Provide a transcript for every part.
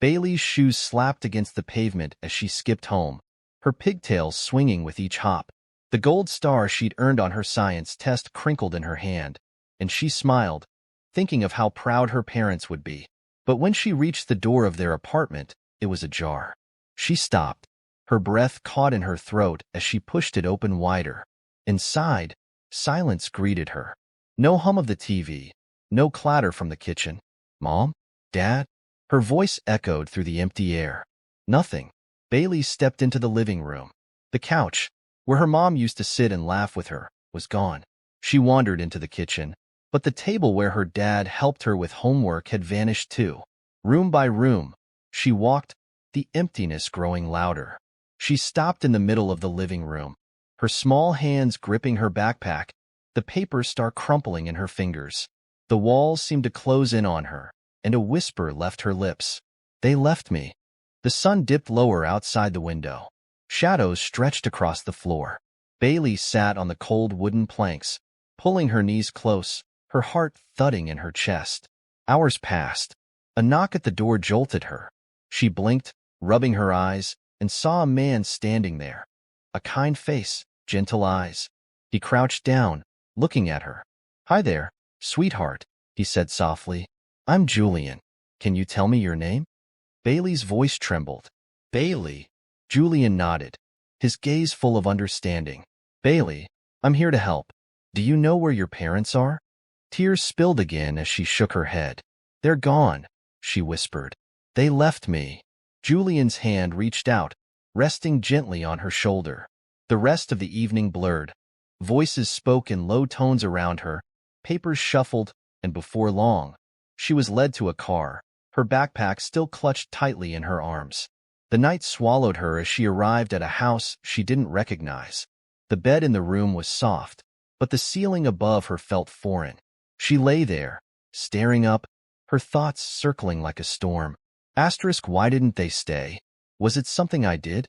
Bailey's shoes slapped against the pavement as she skipped home, her pigtails swinging with each hop. The gold star she'd earned on her science test crinkled in her hand, and she smiled, thinking of how proud her parents would be. But when she reached the door of their apartment, it was ajar. She stopped, her breath caught in her throat as she pushed it open wider. Inside, silence greeted her. No hum of the TV, no clatter from the kitchen. "Mom? Dad?" Her voice echoed through the empty air. Nothing. Bailey stepped into the living room. The couch, where her mom used to sit and laugh with her, was gone. She wandered into the kitchen, but the table where her dad helped her with homework had vanished too. Room by room, she walked, the emptiness growing louder. She stopped in the middle of the living room, her small hands gripping her backpack, the papers start crumpling in her fingers. The walls seemed to close in on her, and a whisper left her lips. "They left me." The sun dipped lower outside the window. Shadows stretched across the floor. Bailey sat on the cold wooden planks, pulling her knees close, her heart thudding in her chest. Hours passed. A knock at the door jolted her. She blinked, rubbing her eyes, and saw a man standing there. A kind face, gentle eyes. He crouched down, looking at her. "Hi there, sweetheart," he said softly. "I'm Julian. Can you tell me your name?" Bailey's voice trembled. "Bailey." Julian nodded, his gaze full of understanding. "Bailey, I'm here to help. Do you know where your parents are?" Tears spilled again as she shook her head. "They're gone," she whispered. "They left me." Julian's hand reached out, resting gently on her shoulder. The rest of the evening blurred. Voices spoke in low tones around her, papers shuffled, and before long, she was led to a car, her backpack still clutched tightly in her arms. The night swallowed her as she arrived at a house she didn't recognize. The bed in the room was soft, but the ceiling above her felt foreign. She lay there, staring up, her thoughts circling like a storm. Why didn't they stay? Was it something I did?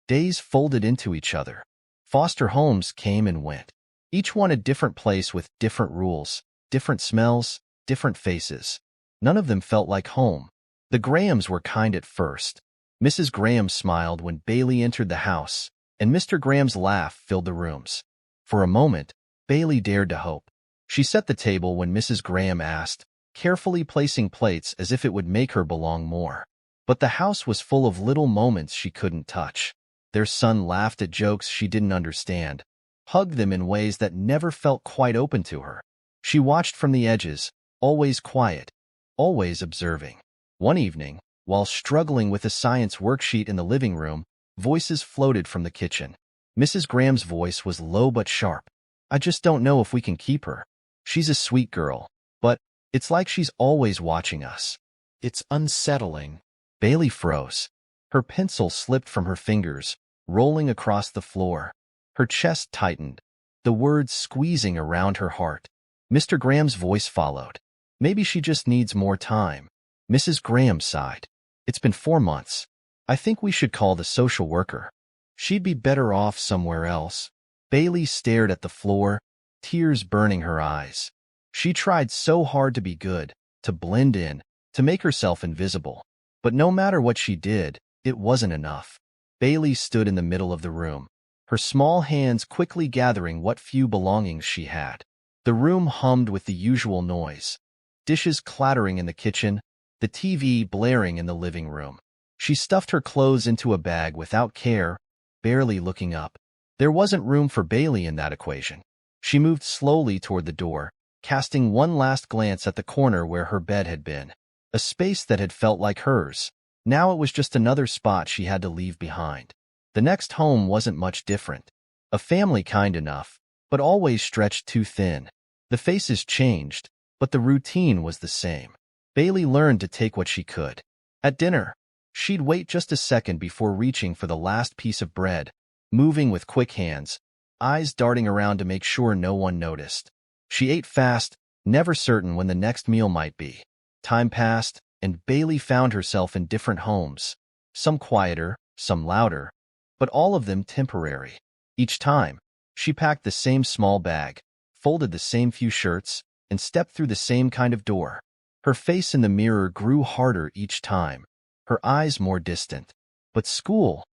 Days folded into each other. Foster homes came and went. Each one a different place with different rules, different smells, different faces. None of them felt like home. The Grahams were kind at first. Mrs. Graham smiled when Bailey entered the house, and Mr. Graham's laugh filled the rooms. For a moment, Bailey dared to hope. She set the table when Mrs. Graham asked, carefully placing plates as if it would make her belong more. But the house was full of little moments she couldn't touch. Their son laughed at jokes she didn't understand, hugged them in ways that never felt quite open to her. She watched from the edges, always quiet, always observing. One evening, while struggling with a science worksheet in the living room, voices floated from the kitchen. Mrs. Graham's voice was low but sharp. "I just don't know if we can keep her. She's a sweet girl, but it's like she's always watching us. It's unsettling." Bailey froze. Her pencil slipped from her fingers, rolling across the floor. Her chest tightened, the words squeezing around her heart. Mr. Graham's voice followed. "Maybe she just needs more time." Mrs. Graham sighed. "It's been 4 months. I think we should call the social worker. She'd be better off somewhere else." Bailey stared at the floor, tears burning her eyes. She tried so hard to be good, to blend in, to make herself invisible. But no matter what she did, it wasn't enough. Bailey stood in the middle of the room, her small hands quickly gathering what few belongings she had. The room hummed with the usual noise, dishes clattering in the kitchen, the TV blaring in the living room. She stuffed her clothes into a bag without care, barely looking up. There wasn't room for Bailey in that equation. She moved slowly toward the door, casting one last glance at the corner where her bed had been, a space that had felt like hers. Now it was just another spot she had to leave behind. The next home wasn't much different. A family kind enough, but always stretched too thin. The faces changed, but the routine was the same. Bailey learned to take what she could. At dinner, she'd wait just a second before reaching for the last piece of bread, moving with quick hands, eyes darting around to make sure no one noticed. She ate fast, never certain when the next meal might be. Time passed, and Bailey found herself in different homes, some quieter, some louder, but all of them temporary. Each time, she packed the same small bag, folded the same few shirts, and stepped through the same kind of door. Her face in the mirror grew harder each time, her eyes more distant. But school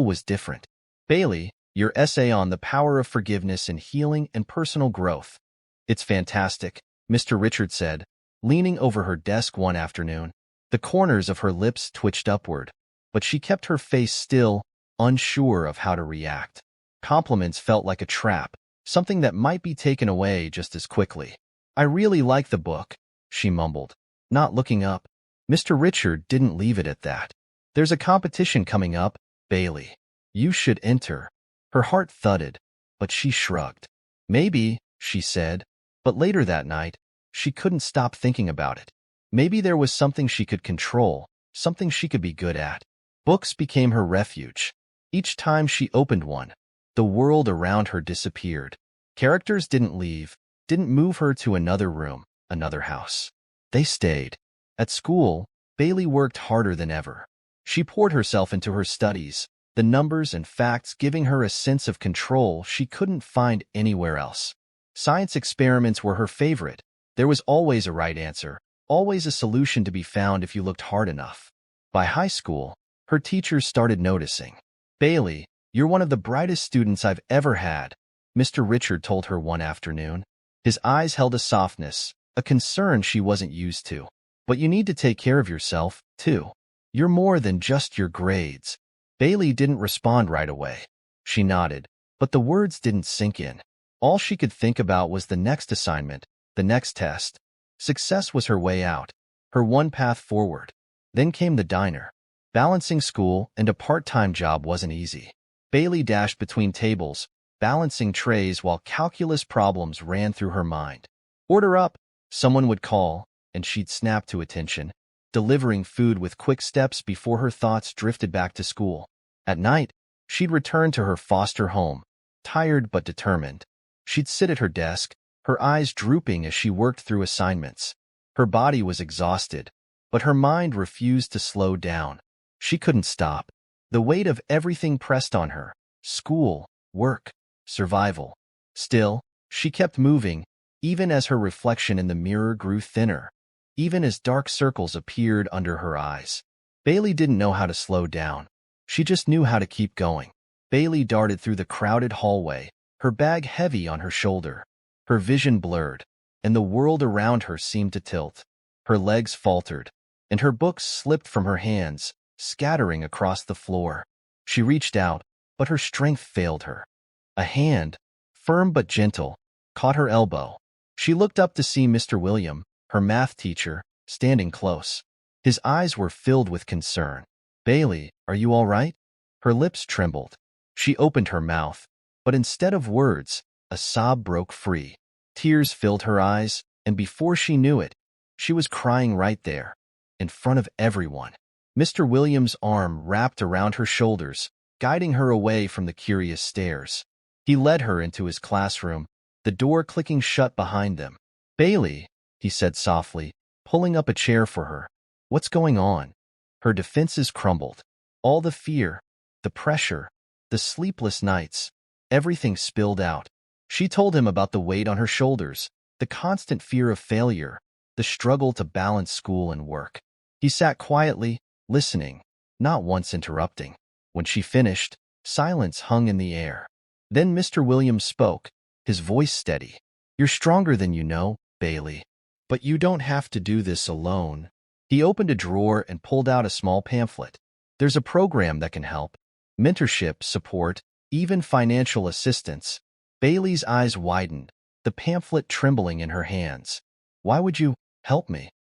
was different. Bailey, your essay on the power of forgiveness in healing and personal growth. It's fantastic, Mr. Richard said, leaning over her desk one afternoon. The corners of her lips twitched upward, but she kept her face still, unsure of how to react. Compliments felt like a trap, something that might be taken away just as quickly. I really like the book, she mumbled, not looking up. Mr. Richard didn't leave it at that. There's a competition coming up, Bailey. You should enter. Her heart thudded, but she shrugged. Maybe, she said, but later that night, she couldn't stop thinking about it. Maybe there was something she could control, something she could be good at. Books became her refuge. Each time she opened one, the world around her disappeared. Characters didn't leave, didn't move her to another room, another house. They stayed. At school, Bailey worked harder than ever. She poured herself into her studies, the numbers and facts giving her a sense of control she couldn't find anywhere else. Science experiments were her favorite. There was always a right answer, always a solution to be found if you looked hard enough. By high school, her teachers started noticing. Bailey, you're one of the brightest students I've ever had, Mr. Richard told her one afternoon. His eyes held a softness, a concern she wasn't used to. But you need to take care of yourself, too. You're more than just your grades. Bailey didn't respond right away. She nodded, but the words didn't sink in. All she could think about was the next assignment, the next test. Success was her way out, her one path forward. Then came the diner. Balancing school and a part-time job wasn't easy. Bailey dashed between tables, balancing trays while calculus problems ran through her mind. Order up, someone would call, and she'd snap to attention, delivering food with quick steps before her thoughts drifted back to school. At night, she'd return to her foster home, tired but determined. She'd sit at her desk, her eyes drooping as she worked through assignments. Her body was exhausted, but her mind refused to slow down. She couldn't stop. The weight of everything pressed on her: school, work, survival. Still, she kept moving, even as her reflection in the mirror grew thinner, even as dark circles appeared under her eyes. Bailey didn't know how to slow down. She just knew how to keep going. Bailey darted through the crowded hallway, her bag heavy on her shoulder. Her vision blurred, and the world around her seemed to tilt. Her legs faltered, and her books slipped from her hands, scattering across the floor. She reached out, but her strength failed her. A hand, firm but gentle, caught her elbow. She looked up to see Mr. William, her math teacher, standing close. His eyes were filled with concern. "Bailey, are you all right?" Her lips trembled. She opened her mouth, but instead of words, a sob broke free. Tears filled her eyes, and before she knew it, she was crying right there, in front of everyone. Mr. Williams' arm wrapped around her shoulders, guiding her away from the curious stares. He led her into his classroom, the door clicking shut behind them. "Bailey," he said softly, pulling up a chair for her. "What's going on?" Her defenses crumbled. All the fear, the pressure, the sleepless nights, everything spilled out. She told him about the weight on her shoulders, the constant fear of failure, the struggle to balance school and work. He sat quietly, listening, not once interrupting. When she finished, silence hung in the air. Then Mr. Williams spoke, his voice steady. "You're stronger than you know, Bailey. But you don't have to do this alone." He opened a drawer and pulled out a small pamphlet. "There's a program that can help. Mentorship, support, even financial assistance." Bailey's eyes widened, the pamphlet trembling in her hands. "Why would you help me?"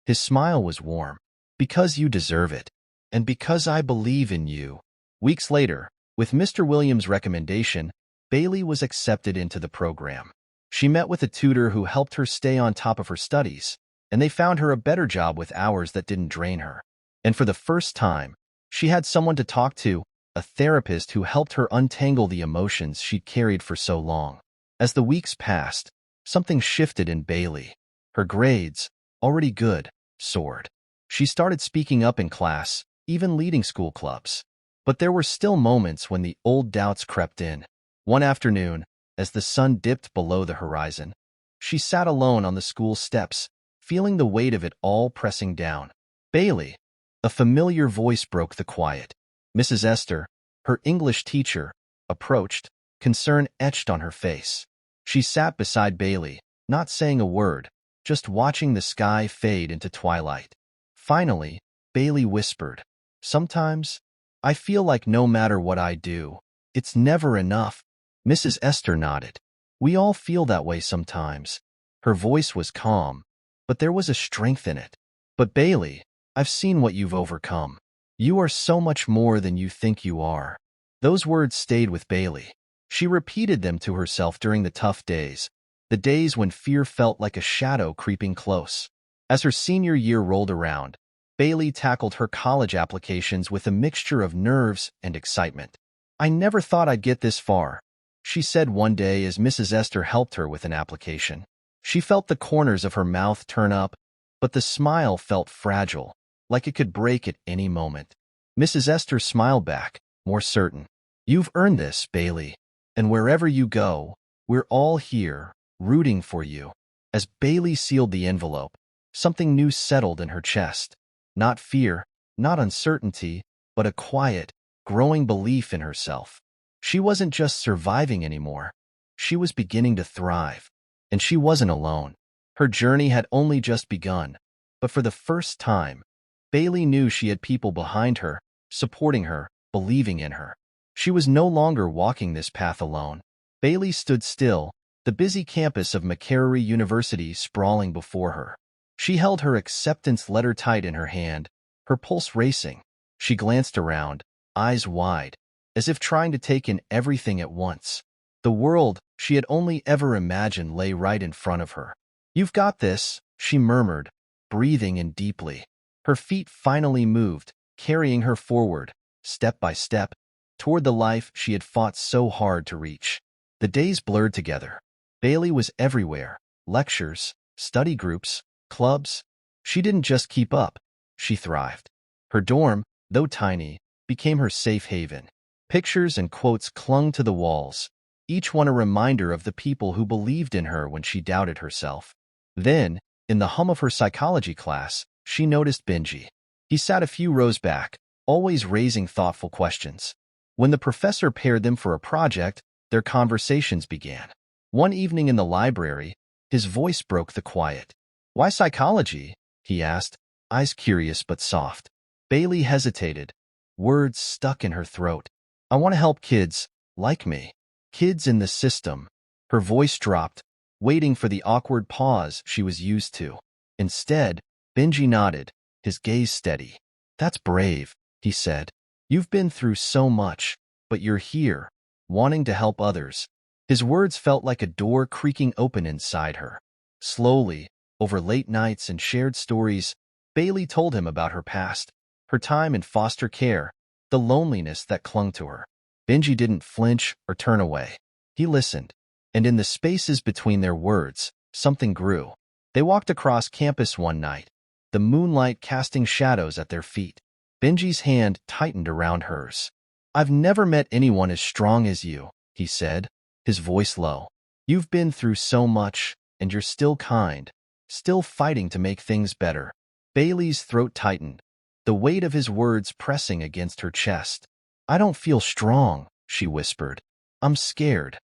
His smile was warm. "Because you deserve it. And because I believe in you." Weeks later, with Mr. Williams' recommendation, Bailey was accepted into the program. She met with a tutor who helped her stay on top of her studies, and they found her a better job with hours that didn't drain her. And for the first time, she had someone to talk to, a therapist who helped her untangle the emotions she'd carried for so long. As the weeks passed, something shifted in Bailey. Her grades, already good, soared. She started speaking up in class, even leading school clubs. But there were still moments when the old doubts crept in. One afternoon, as the sun dipped below the horizon, she sat alone on the school steps, feeling the weight of it all pressing down. Bailey. A familiar voice broke the quiet. Mrs. Esther, her English teacher, approached, concern etched on her face. She sat beside Bailey, not saying a word, just watching the sky fade into twilight. Finally, Bailey whispered, "Sometimes, I feel like no matter what I do, it's never enough." Mrs. Esther nodded. "We all feel that way sometimes." Her voice was calm, but there was a strength in it. "But Bailey, I've seen what you've overcome. You are so much more than you think you are." Those words stayed with Bailey. She repeated them to herself during the tough days, the days when fear felt like a shadow creeping close. As her senior year rolled around, Bailey tackled her college applications with a mixture of nerves and excitement. "I never thought I'd get this far," she said one day as Mrs. Esther helped her with an application. She felt the corners of her mouth turn up, but the smile felt fragile, like it could break at any moment. Mrs. Esther smiled back, more certain. "You've earned this, Bailey, and wherever you go, we're all here, rooting for you." As Bailey sealed the envelope, something new settled in her chest. Not fear, not uncertainty, but a quiet, growing belief in herself. She wasn't just surviving anymore. She was beginning to thrive. And she wasn't alone. Her journey had only just begun. But for the first time, Bailey knew she had people behind her, supporting her, believing in her. She was no longer walking this path alone. Bailey stood still, the busy campus of Makerere University sprawling before her. She held her acceptance letter tight in her hand, her pulse racing. She glanced around, eyes wide, as if trying to take in everything at once. The world she had only ever imagined lay right in front of her. "You've got this," she murmured, breathing in deeply. Her feet finally moved, carrying her forward, step by step, toward the life she had fought so hard to reach. The days blurred together. Bailey was everywhere. Lectures, study groups, clubs. She didn't just keep up, she thrived. Her dorm, though tiny, became her safe haven. Pictures and quotes clung to the walls, each one a reminder of the people who believed in her when she doubted herself. Then, in the hum of her psychology class, she noticed Benji. He sat a few rows back, always raising thoughtful questions. When the professor paired them for a project, their conversations began. One evening in the library, his voice broke the quiet. "Why psychology?" he asked, eyes curious but soft. Bailey hesitated, words stuck in her throat. "I want to help kids, like me. Kids in the system." Her voice dropped, waiting for the awkward pause she was used to. Instead, Benji nodded, his gaze steady. "That's brave," he said. "You've been through so much, but you're here, wanting to help others." His words felt like a door creaking open inside her. Slowly, over late nights and shared stories, Bailey told him about her past, her time in foster care, the loneliness that clung to her. Benji didn't flinch or turn away. He listened, and in the spaces between their words, something grew. They walked across campus one night, the moonlight casting shadows at their feet. Benji's hand tightened around hers. "I've never met anyone as strong as you," he said, his voice low. "You've been through so much, and you're still kind, still fighting to make things better." Bailey's throat tightened, the weight of his words pressing against her chest. "I don't feel strong," she whispered. "I'm scared.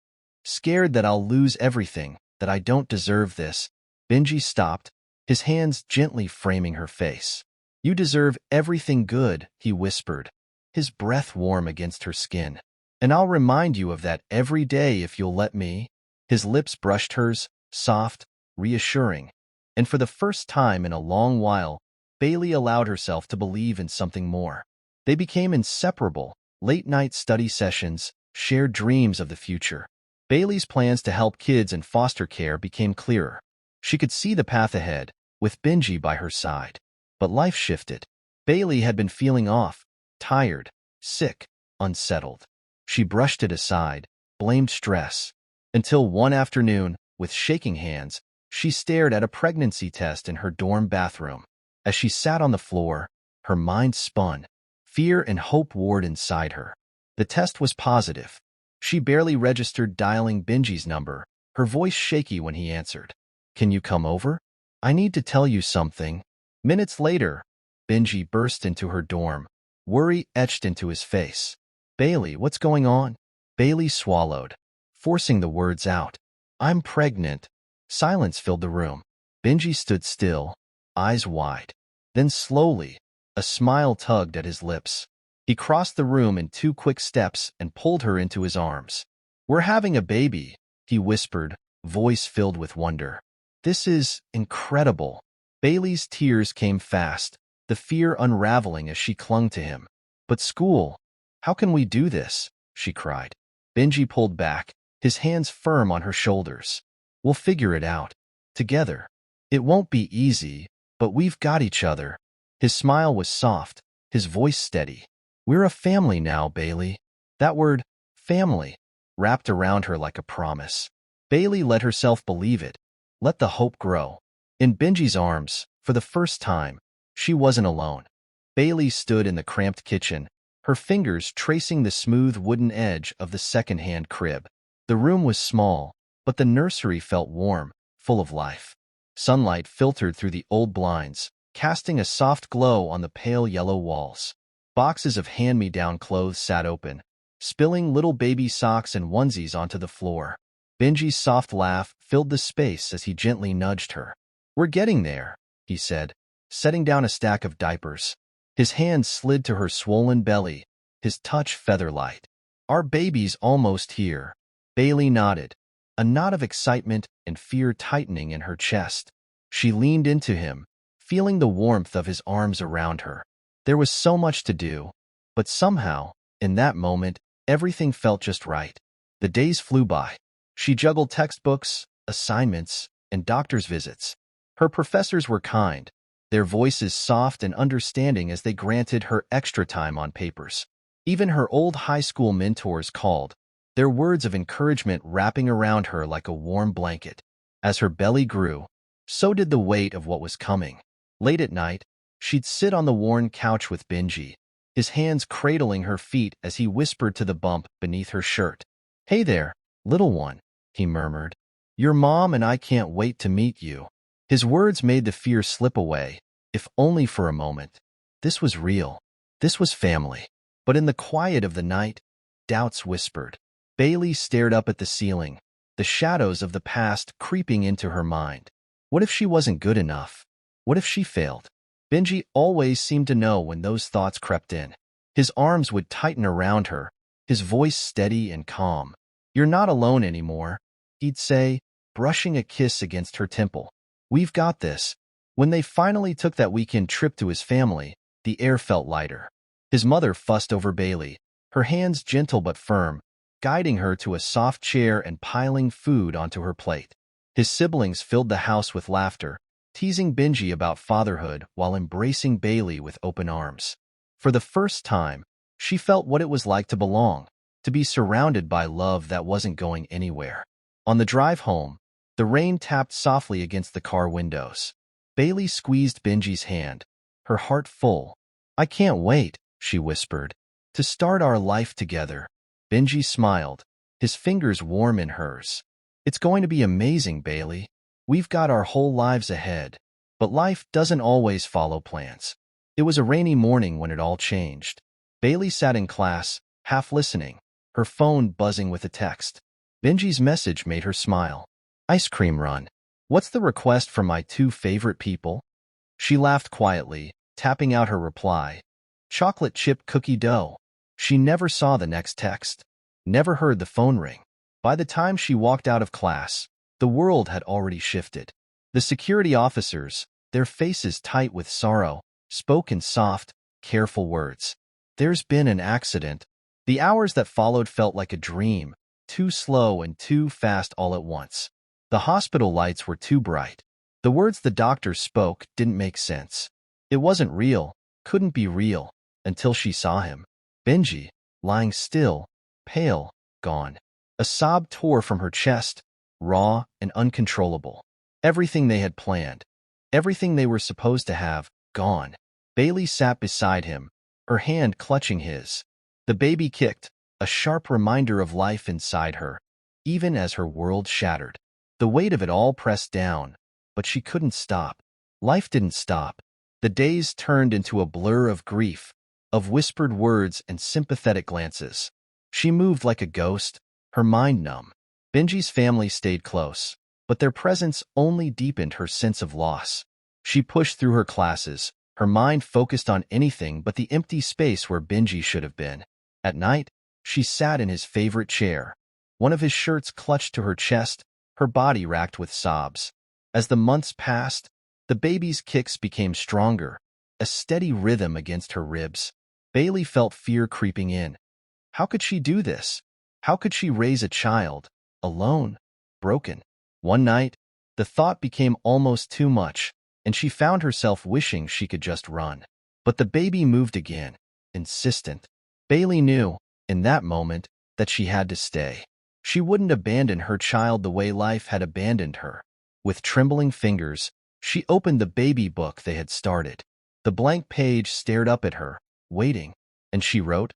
Scared that I'll lose everything, that I don't deserve this." Benji stopped, his hands gently framing her face. "You deserve everything good," he whispered, his breath warm against her skin. "And I'll remind you of that every day if you'll let me." His lips brushed hers, soft, reassuring. And for the first time in a long while, Bailey allowed herself to believe in something more. They became inseparable, late-night study sessions, shared dreams of the future. Bailey's plans to help kids in foster care became clearer. She could see the path ahead, with Benji by her side. But life shifted. Bailey had been feeling off, tired, sick, unsettled. She brushed it aside, blamed stress, until one afternoon, with shaking hands, she stared at a pregnancy test in her dorm bathroom. As she sat on the floor, her mind spun. Fear and hope warred inside her. The test was positive. She barely registered dialing Benji's number, her voice shaky when he answered. "Can you come over?" I need to tell you something. Minutes later, Benji burst into her dorm, worry etched into his face. Bailey, what's going on? Bailey swallowed, forcing the words out. I'm pregnant. Silence filled the room. Benji stood still, eyes wide. Then slowly, a smile tugged at his lips. He crossed the room in 2 quick steps and pulled her into his arms. We're having a baby, he whispered, voice filled with wonder. This is incredible. Bailey's tears came fast, the fear unraveling as she clung to him. But school, how can we do this? She cried. Benji pulled back, his hands firm on her shoulders. We'll figure it out. Together. It won't be easy, but we've got each other. His smile was soft, his voice steady. We're a family now, Bailey. That word, family, wrapped around her like a promise. Bailey let herself believe it, let the hope grow. In Benji's arms, for the first time, she wasn't alone. Bailey stood in the cramped kitchen, her fingers tracing the smooth wooden edge of the second-hand crib. The room was small, but the nursery felt warm, full of life. Sunlight filtered through the old blinds, casting a soft glow on the pale yellow walls. Boxes of hand-me-down clothes sat open, spilling little baby socks and onesies onto the floor. Benji's soft laugh filled the space as he gently nudged her. We're getting there, he said, setting down a stack of diapers. His hand slid to her swollen belly, his touch feather-light. Our baby's almost here. Bailey nodded, a knot of excitement and fear tightening in her chest. She leaned into him, feeling the warmth of his arms around her. There was so much to do, but somehow, in that moment, everything felt just right. The days flew by. She juggled textbooks, assignments, and doctor's visits. Her professors were kind, their voices soft and understanding as they granted her extra time on papers. Even her old high school mentors called, their words of encouragement wrapping around her like a warm blanket. As her belly grew, so did the weight of what was coming. Late at night, she'd sit on the worn couch with Benji, his hands cradling her feet as he whispered to the bump beneath her shirt. Hey there, little one, he murmured. Your mom and I can't wait to meet you. His words made the fear slip away, if only for a moment. This was real. This was family. But in the quiet of the night, doubts whispered. Bailey stared up at the ceiling, the shadows of the past creeping into her mind. What if she wasn't good enough? What if she failed? Benji always seemed to know when those thoughts crept in. His arms would tighten around her, his voice steady and calm. You're not alone anymore, he'd say, brushing a kiss against her temple. We've got this. When they finally took that weekend trip to his family, the air felt lighter. His mother fussed over Bailey, her hands gentle but firm, guiding her to a soft chair and piling food onto her plate. His siblings filled the house with laughter, teasing Benji about fatherhood while embracing Bailey with open arms. For the first time, she felt what it was like to belong, to be surrounded by love that wasn't going anywhere. On the drive home, the rain tapped softly against the car windows. Bailey squeezed Benji's hand, her heart full. I can't wait, she whispered, to start our life together. Benji smiled, his fingers warm in hers. It's going to be amazing, Bailey. We've got our whole lives ahead. But life doesn't always follow plans. It was a rainy morning when it all changed. Bailey sat in class, half listening, her phone buzzing with a text. Benji's message made her smile. Ice cream run. What's the request for my 2 favorite people? She laughed quietly, tapping out her reply. Chocolate chip cookie dough. She never saw the next text, never heard the phone ring. By the time she walked out of class, the world had already shifted. The security officers, their faces tight with sorrow, spoke in soft, careful words. There's been an accident. The hours that followed felt like a dream, too slow and too fast all at once. The hospital lights were too bright. The words the doctor spoke didn't make sense. It wasn't real, couldn't be real, until she saw him. Benji, lying still, pale, gone. A sob tore from her chest, raw and uncontrollable. Everything they had planned, everything they were supposed to have, gone. Bailey sat beside him, her hand clutching his. The baby kicked, a sharp reminder of life inside her, even as her world shattered. The weight of it all pressed down, but she couldn't stop. Life didn't stop. The days turned into a blur of grief, of whispered words and sympathetic glances. She moved like a ghost, her mind numb. Benji's family stayed close, but their presence only deepened her sense of loss. She pushed through her classes, her mind focused on anything but the empty space where Benji should have been. At night, she sat in his favorite chair, one of his shirts clutched to her chest, her body racked with sobs. As the months passed, the baby's kicks became stronger, a steady rhythm against her ribs. Bailey felt fear creeping in. How could she do this? How could she raise a child, alone, broken? One night, the thought became almost too much, and she found herself wishing she could just run. But the baby moved again, insistent. Bailey knew, in that moment, that she had to stay. She wouldn't abandon her child the way life had abandoned her. With trembling fingers, she opened the baby book they had started. The blank page stared up at her, waiting, and she wrote,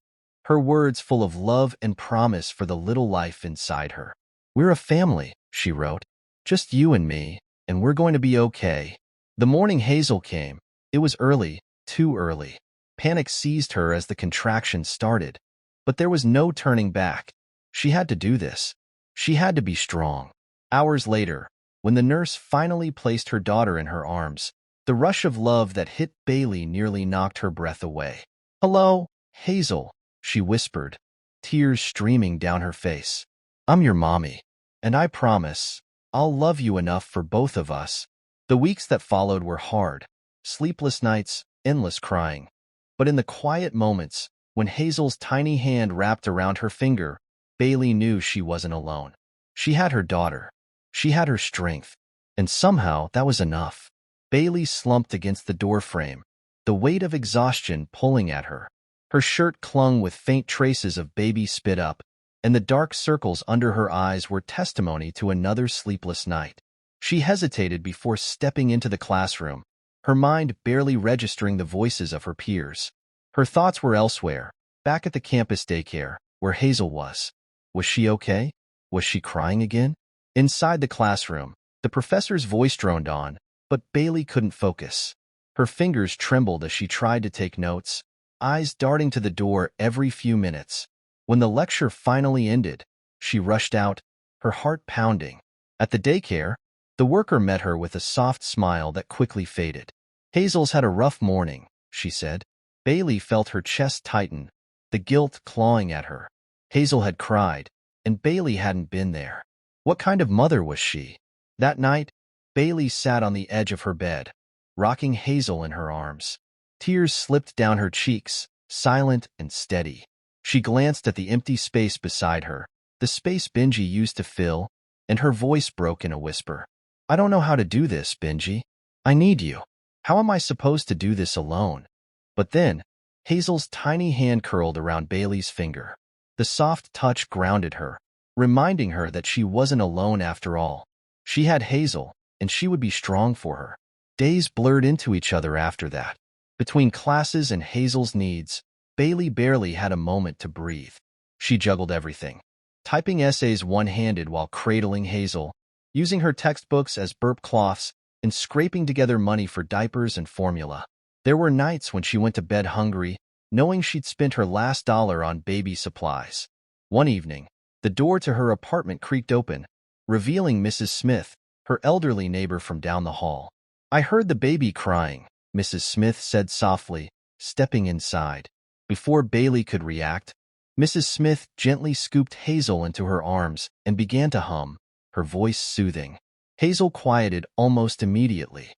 her words full of love and promise for the little life inside her. "We're a family," she wrote. "Just you and me, and we're going to be okay." The morning Hazel came. It was early, too early. Panic seized her as the contractions started. But there was no turning back. She had to do this. She had to be strong. Hours later, when the nurse finally placed her daughter in her arms, the rush of love that hit Bailey nearly knocked her breath away. "Hello, Hazel," she whispered, tears streaming down her face. "I'm your mommy, and I promise I'll love you enough for both of us." The weeks that followed were hard, sleepless nights, endless crying. But in the quiet moments, when Hazel's tiny hand wrapped around her finger, Bailey knew she wasn't alone. She had her daughter. She had her strength. And somehow that was enough. Bailey slumped against the doorframe, the weight of exhaustion pulling at her. Her shirt clung with faint traces of baby spit up, and the dark circles under her eyes were testimony to another sleepless night. She hesitated before stepping into the classroom, her mind barely registering the voices of her peers. Her thoughts were elsewhere, back at the campus daycare, where Hazel was. Was she okay? Was she crying again? Inside the classroom, the professor's voice droned on, but Bailey couldn't focus. Her fingers trembled as she tried to take notes, eyes darting to the door every few minutes. When the lecture finally ended, she rushed out, her heart pounding. At the daycare, the worker met her with a soft smile that quickly faded. "Hazel's had a rough morning," she said. Bailey felt her chest tighten, the guilt clawing at her. Hazel had cried, and Bailey hadn't been there. What kind of mother was she? That night, Bailey sat on the edge of her bed, rocking Hazel in her arms. Tears slipped down her cheeks, silent and steady. She glanced at the empty space beside her, the space Benji used to fill, and her voice broke in a whisper. "I don't know how to do this, Benji. I need you. How am I supposed to do this alone?" But then, Hazel's tiny hand curled around Bailey's finger. The soft touch grounded her, reminding her that she wasn't alone after all. She had Hazel, and she would be strong for her. Days blurred into each other after that. Between classes and Hazel's needs, Bailey barely had a moment to breathe. She juggled everything, typing essays one-handed while cradling Hazel, using her textbooks as burp cloths, and scraping together money for diapers and formula. There were nights when she went to bed hungry, knowing she'd spent her last dollar on baby supplies. One evening, the door to her apartment creaked open, revealing Mrs. Smith, her elderly neighbor from down the hall. "I heard the baby crying," Mrs. Smith said softly, stepping inside. Before Bailey could react, Mrs. Smith gently scooped Hazel into her arms and began to hum, her voice soothing. Hazel quieted almost immediately.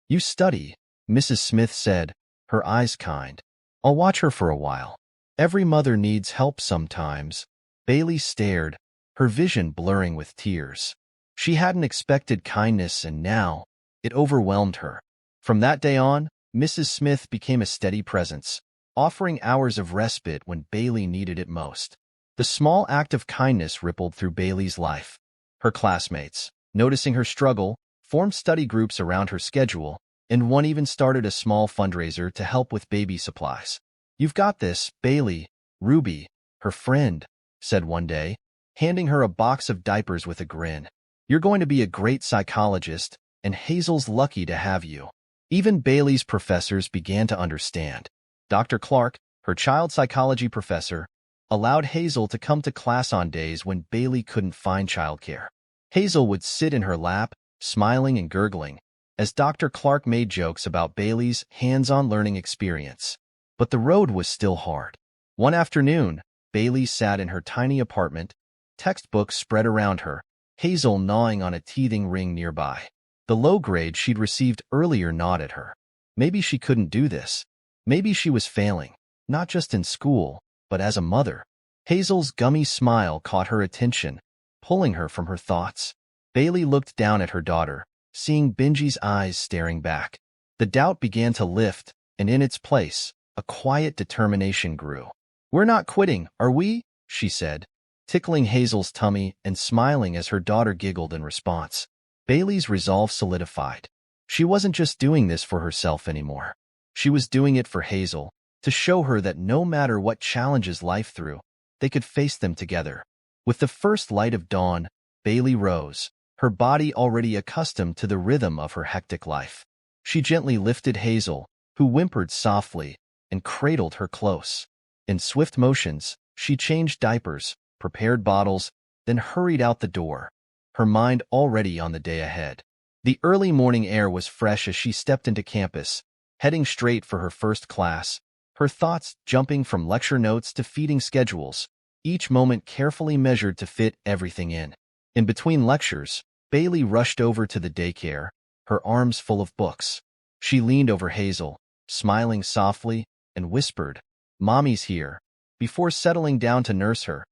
"You study," Mrs. Smith said, her eyes kind. "I'll watch her for a while. Every mother needs help sometimes." Bailey stared, her vision blurring with tears. She hadn't expected kindness, and now it overwhelmed her. From that day on, Mrs. Smith became a steady presence, offering hours of respite when Bailey needed it most. The small act of kindness rippled through Bailey's life. Her classmates, noticing her struggle, formed study groups around her schedule, and one even started a small fundraiser to help with baby supplies. "You've got this, Bailey," Ruby, her friend, said one day, handing her a box of diapers with a grin. "You're going to be a great psychologist, and Hazel's lucky to have you. Even Bailey's professors began to understand. Dr. Clark, her child psychology professor, allowed Hazel to come to class on days when Bailey couldn't find childcare. Hazel would sit in her lap, smiling and gurgling, as Dr. Clark made jokes about Bailey's hands-on learning experience. But the road was still hard. One afternoon, Bailey sat in her tiny apartment, textbooks spread around her, Hazel gnawing on a teething ring nearby. The low grade she'd received earlier gnawed at her. Maybe she couldn't do this. Maybe she was failing, not just in school, but as a mother. Hazel's gummy smile caught her attention, pulling her from her thoughts. Bailey looked down at her daughter, seeing Benji's eyes staring back. The doubt began to lift, and in its place, a quiet determination grew. "We're not quitting, are we?" she said, tickling Hazel's tummy and smiling as her daughter giggled in response. Bailey's resolve solidified. She wasn't just doing this for herself anymore. She was doing it for Hazel, to show her that no matter what challenges life threw, they could face them together. With the first light of dawn, Bailey rose, her body already accustomed to the rhythm of her hectic life. She gently lifted Hazel, who whimpered softly, and cradled her close. In swift motions, she changed diapers, prepared bottles, then hurried out the door, her mind already on the day ahead. The early morning air was fresh as she stepped into campus, heading straight for her first class, her thoughts jumping from lecture notes to feeding schedules, each moment carefully measured to fit everything in. In between lectures, Bailey rushed over to the daycare, her arms full of books. She leaned over Hazel, smiling softly, and whispered, "Mommy's here," before settling down to nurse her,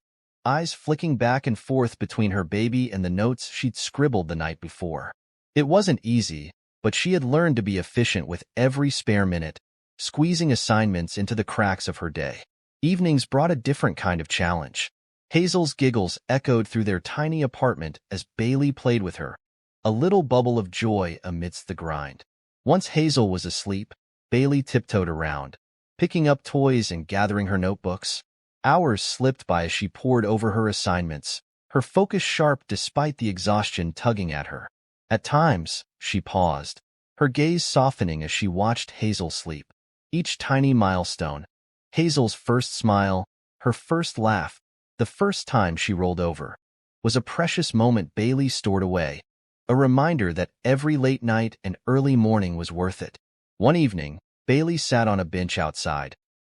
eyes flicking back and forth between her baby and the notes she'd scribbled the night before. It wasn't easy, but she had learned to be efficient with every spare minute, squeezing assignments into the cracks of her day. Evenings brought a different kind of challenge. Hazel's giggles echoed through their tiny apartment as Bailey played with her, a little bubble of joy amidst the grind. Once Hazel was asleep, Bailey tiptoed around, picking up toys and gathering her notebooks. Hours slipped by as she pored over her assignments, her focus sharp despite the exhaustion tugging at her. At times, she paused, her gaze softening as she watched Hazel sleep. Each tiny milestone, Hazel's first smile, her first laugh, the first time she rolled over, was a precious moment Bailey stored away, a reminder that every late night and early morning was worth it. One evening, Bailey sat on a bench outside,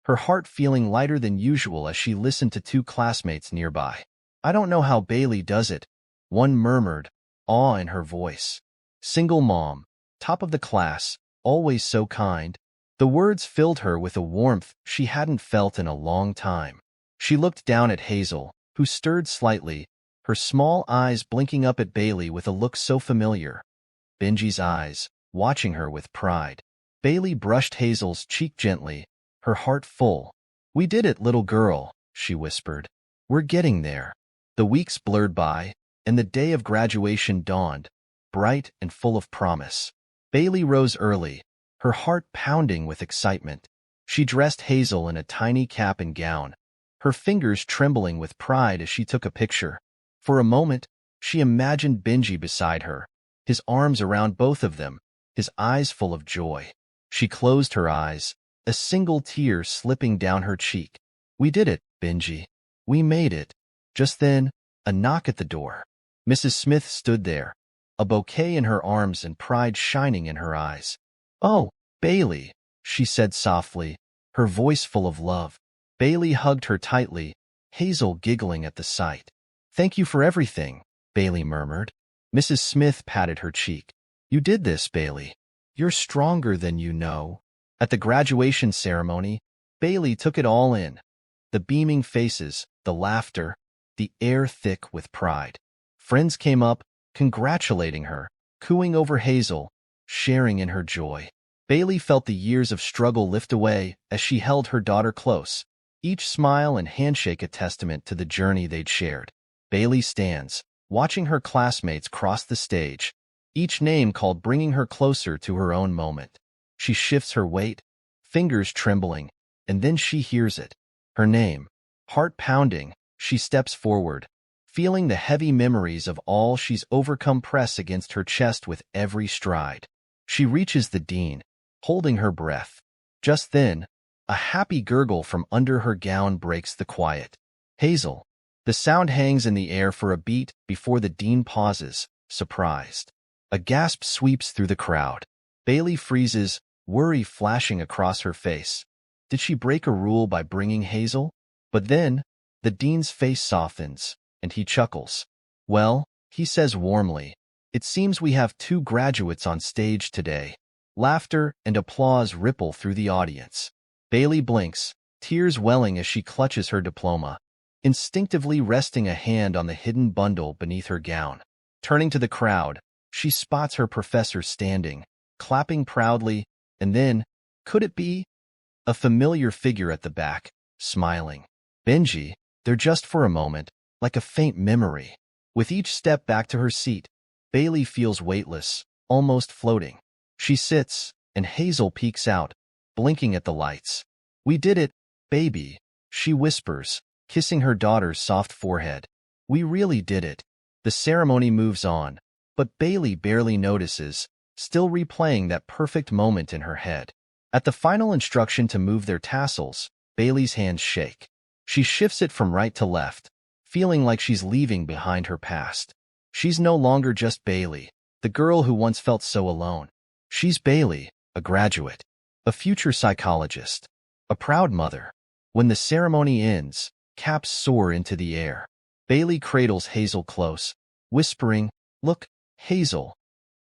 her heart feeling lighter than usual as she listened to two classmates nearby. "I don't know how Bailey does it," one murmured, awe in her voice. "Single mom, top of the class, always so kind." The words filled her with a warmth she hadn't felt in a long time. She looked down at Hazel, who stirred slightly, her small eyes blinking up at Bailey with a look so familiar. Benji's eyes, watching her with pride. Bailey brushed Hazel's cheek gently, her heart full. "We did it, little girl," she whispered. "We're getting there." The weeks blurred by, and the day of graduation dawned, bright and full of promise. Bailey rose early, her heart pounding with excitement. She dressed Hazel in a tiny cap and gown, her fingers trembling with pride as she took a picture. For a moment, she imagined Benji beside her, his arms around both of them, his eyes full of joy. She closed her eyes, a single tear slipping down her cheek. "We did it, Benji. We made it." Just then, a knock at the door. Mrs. Smith stood there, a bouquet in her arms and pride shining in her eyes. "Oh, Bailey," she said softly, her voice full of love. Bailey hugged her tightly, Hazel giggling at the sight. "Thank you for everything," Bailey murmured. Mrs. Smith patted her cheek. "You did this, Bailey. You're stronger than you know." At the graduation ceremony, Bailey took it all in. The beaming faces, the laughter, the air thick with pride. Friends came up, congratulating her, cooing over Hazel, sharing in her joy. Bailey felt the years of struggle lift away as she held her daughter close, each smile and handshake a testament to the journey they'd shared. Bailey stands, watching her classmates cross the stage, each name called bringing her closer to her own moment. She shifts her weight, fingers trembling, and then she hears it. Her name. Heart pounding, she steps forward, feeling the heavy memories of all she's overcome press against her chest with every stride. She reaches the dean, holding her breath. Just then, a happy gurgle from under her gown breaks the quiet. Hazel. The sound hangs in the air for a beat before the dean pauses, surprised. A gasp sweeps through the crowd. Bailey freezes, worry flashing across her face. Did she break a rule by bringing Hazel? But then, the dean's face softens, and he chuckles. Well, he says warmly, it seems we have 2 graduates on stage today. Laughter and applause ripple through the audience. Bailey blinks, tears welling as she clutches her diploma, instinctively resting a hand on the hidden bundle beneath her gown. Turning to the crowd, she spots her professor standing, clapping proudly, and then, could it be? A familiar figure at the back, smiling. Benji, there just for a moment, like a faint memory. With each step back to her seat, Bailey feels weightless, almost floating. She sits, and Hazel peeks out, blinking at the lights. We did it, baby, she whispers, kissing her daughter's soft forehead. We really did it. The ceremony moves on, but Bailey barely notices, still replaying that perfect moment in her head. At the final instruction to move their tassels, Bailey's hands shake. She shifts it from right to left, feeling like she's leaving behind her past. She's no longer just Bailey, the girl who once felt so alone. She's Bailey, a graduate, a future psychologist, a proud mother. When the ceremony ends, caps soar into the air. Bailey cradles Hazel close, whispering, Look, Hazel,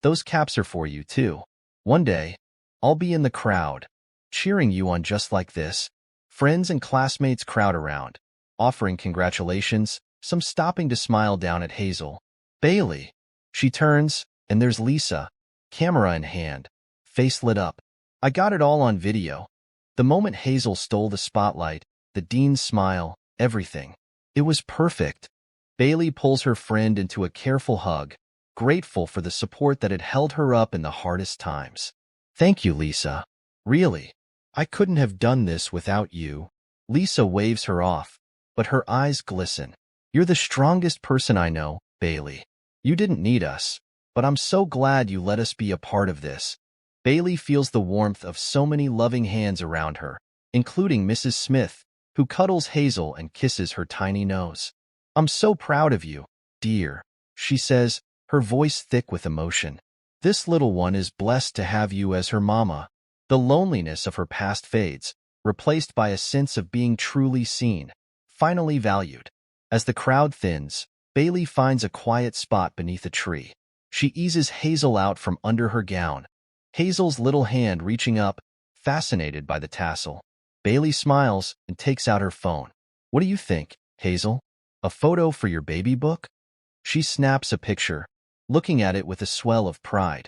those caps are for you too. One day, I'll be in the crowd, cheering you on just like this. Friends and classmates crowd around, offering congratulations, some stopping to smile down at Hazel. Bailey. She turns, and there's Lisa, camera in hand, face lit up. I got it all on video. The moment Hazel stole the spotlight, the dean's smile, everything. It was perfect. Bailey pulls her friend into a careful hug, grateful for the support that had held her up in the hardest times. Thank you, Lisa. Really, I couldn't have done this without you. Lisa waves her off, but her eyes glisten. You're the strongest person I know, Bailey. You didn't need us, but I'm so glad you let us be a part of this. Bailey feels the warmth of so many loving hands around her, including Mrs. Smith, who cuddles Hazel and kisses her tiny nose. I'm so proud of you, dear, she says, her voice thick with emotion. This little one is blessed to have you as her mama. The loneliness of her past fades, replaced by a sense of being truly seen, finally valued. As the crowd thins, Bailey finds a quiet spot beneath a tree. She eases Hazel out from under her gown, Hazel's little hand reaching up, fascinated by the tassel. Bailey smiles and takes out her phone. What do you think, Hazel? A photo for your baby book? She snaps a picture, looking at it with a swell of pride.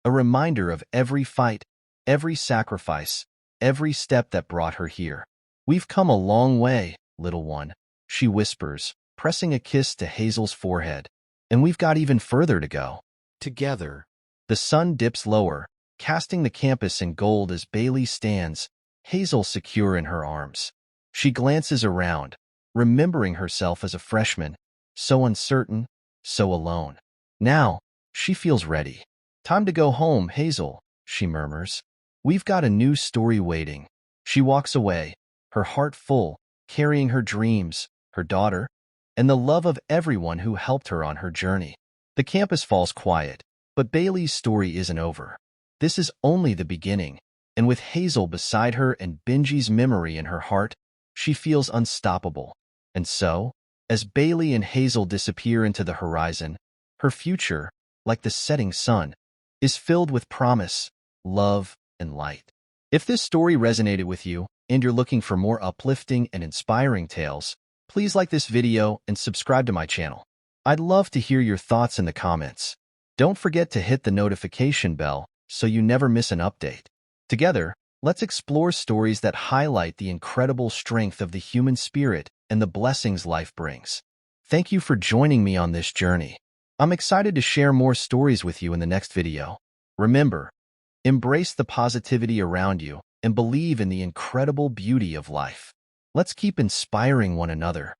A reminder of every fight, every sacrifice, every step that brought her here. We've come a long way, little one, she whispers, pressing a kiss to Hazel's forehead. And we've got even further to go. Together. The sun dips lower, casting the campus in gold as Bailey stands, Hazel secure in her arms. She glances around, remembering herself as a freshman, so uncertain, so alone. Now, she feels ready. Time to go home, Hazel, she murmurs. We've got a new story waiting. She walks away, her heart full, carrying her dreams, her daughter, and the love of everyone who helped her on her journey. The campus falls quiet, but Bailey's story isn't over. This is only the beginning, and with Hazel beside her and Benji's memory in her heart, she feels unstoppable. And so, as Bailey and Hazel disappear into the horizon, her future, like the setting sun, is filled with promise, love, and light. If this story resonated with you, and you're looking for more uplifting and inspiring tales, please like this video and subscribe to my channel. I'd love to hear your thoughts in the comments. Don't forget to hit the notification bell so you never miss an update. Together, let's explore stories that highlight the incredible strength of the human spirit and the blessings life brings. Thank you for joining me on this journey. I'm excited to share more stories with you in the next video. Remember, embrace the positivity around you and believe in the incredible beauty of life. Let's keep inspiring one another.